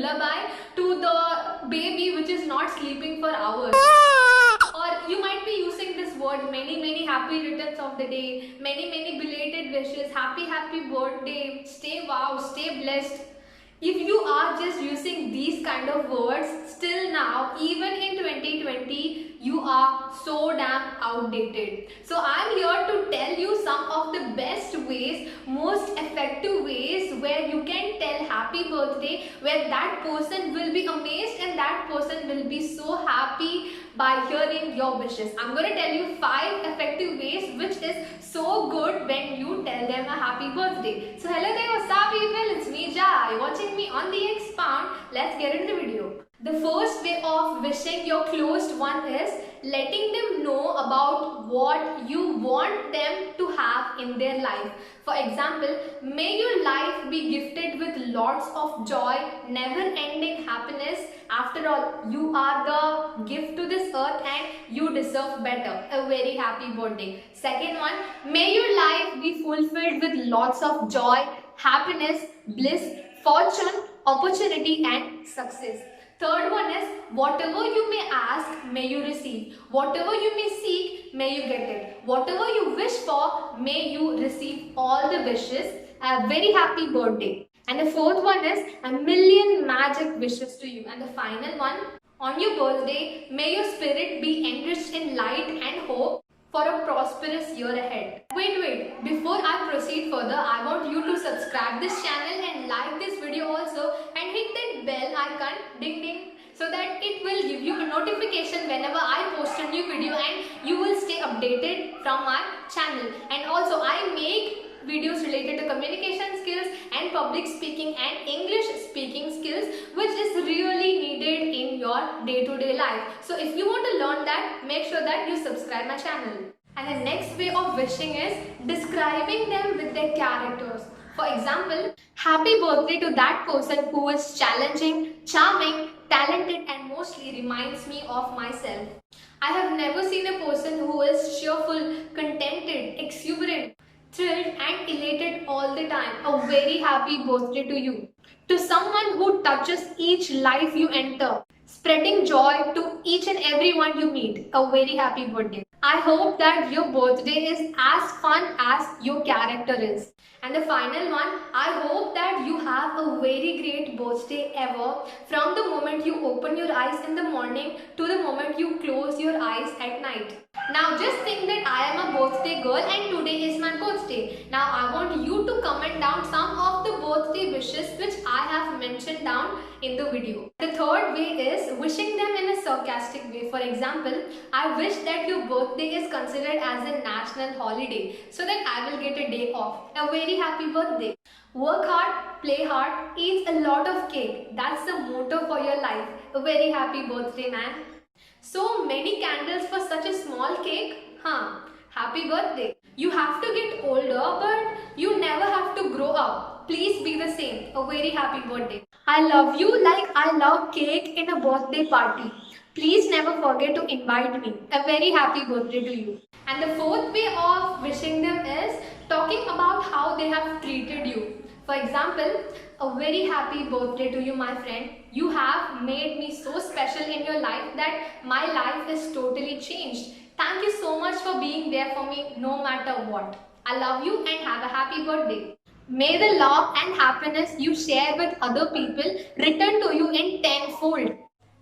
lullaby to the baby which is not sleeping for hours. Or you might be using this word, many happy returns of the day, many belated wishes, happy birthday, stay wow, stay blessed. If you are just using these kind of words still now, even in 2020, you are so damn outdated. So I'm here to tell you some of the best ways, most effective ways where you can tell happy birthday, where that person will be amazed and that person will be so happy by hearing your wishes. I'm going to tell you 5 effective ways which is so good when you tell them a happy birthday. So hello there, what's up people? It's me Jai. You're watching me on the Expound. Let's get into the video. The first way of wishing your closed one is letting them know about what you want them to have in their life. For example, may your life be gifted with lots of joy, never-ending happiness. After all, you are the gift to this earth and you deserve better. A very happy birthday. Second one, may your life be fulfilled with lots of joy, happiness, bliss, fortune, opportunity and success. Third one is, whatever you may ask, may you receive. Whatever you may seek, may you get it. Whatever you wish for, may you receive all the wishes. A very happy birthday. And the fourth one is, a million magic wishes to you. And the final one, on your birthday, may your spirit be enriched in light and hope for a prosperous year ahead. Wait, before I proceed further, I want you to subscribe this channel and like this video also and hit that bell icon, ding ding, so that it will give you a notification whenever I post a new video and you will stay updated from my channel. And also I make videos related to communication skills and public speaking and English speaking skills, which is really needed in your day-to-day life. So if you want to learn that, make sure that you subscribe my channel. And the next way of wishing is describing them with their characters. For example, happy birthday to that person who is challenging, charming, talented and mostly reminds me of myself. I have never seen a person who is cheerful, contented, exuberant, thrilled and elated all the time. A very happy birthday to you. To someone who touches each life you enter, spreading joy to each and everyone you meet. A very happy birthday. I hope that your birthday is as fun as your character is. And the final one, I hope that you have a very great birthday ever, from the moment you open your eyes in the morning to the moment you close your eyes at night. Now just think that I am a birthday girl and today is my birthday. Now I want you to comment down some of the birthday wishes which I have mentioned down in the video. The third way is wishing them in a sarcastic way. For example, I wish that your birthday is considered as a national holiday so that I will get a day off. A very happy birthday. Work hard, play hard, eat a lot of cake. That's the motto for your life. A very happy birthday, man. So many candles for such a small cake? Happy birthday. You have to get older, but you never have to grow up. Please be the same. A very happy birthday. I love you like I love cake in a birthday party. Please never forget to invite me. A very happy birthday to you. And the fourth way of wishing them is talking about how they have treated you. For example, a very happy birthday to you, my friend. You have made me so special in your life that my life is totally changed. Thank you so much for being there for me no matter what. I love you and have a happy birthday. May the love and happiness you share with other people return to you in tenfold.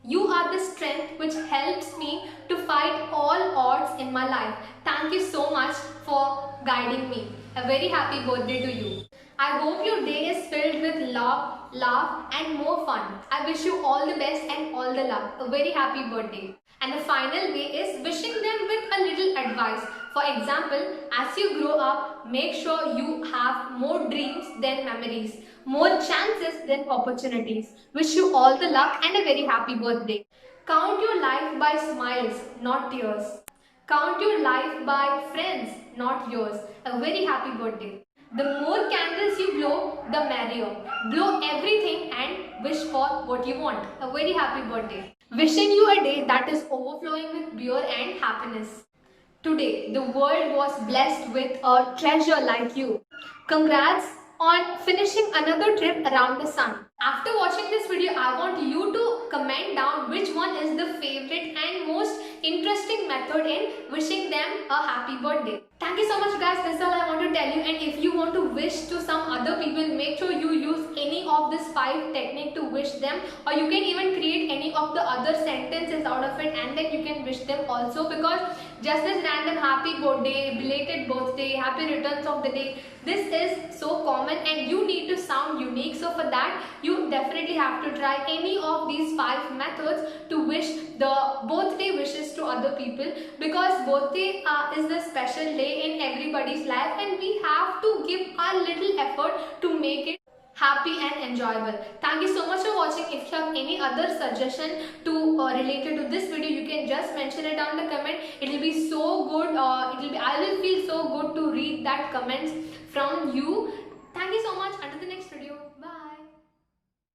You are the strength which helps me to fight all odds in my life. Thank you so much for guiding me. A very happy birthday to you. I hope your day is filled with love, laugh and more fun. I wish you all the best and all the luck. A very happy birthday. And the final way is wishing them with a little advice. For example, as you grow up, make sure you have more dreams than memories, more chances than opportunities. Wish you all the luck and a very happy birthday. Count your life by smiles, not tears. Count your life by friends, not yours. A very happy birthday. The more candles you blow, the merrier. Blow everything and wish for what you want. A very happy birthday. Wishing you a day that is overflowing with beer and happiness. Today, the world was blessed with a treasure like you. Congrats on finishing another trip around the sun. After watching this video, I want you to comment down which one is the favorite and most interesting method in wishing them a happy birthday. Thank you so much guys, that's all I want to tell you. And if you want to wish to some other people, make sure you use any of these 5 techniques to wish them, or you can even create any of the other sentences out of it and then you can wish them also, because just this random happy birthday, belated birthday, happy returns of the day, this is so common and you need to sound unique. So for that, you definitely have to try any of these 5 methods to wish the birthday wishes to other people, because birthday is the special day in everybody's life and we have to give a little effort to make it happy and enjoyable. Thank you so much for watching. If you have any other suggestion to related to this video, you can just mention it down in the comment. It will be so good. I will feel so good to read that comments from you. Thank you so much. Until the next video. Bye.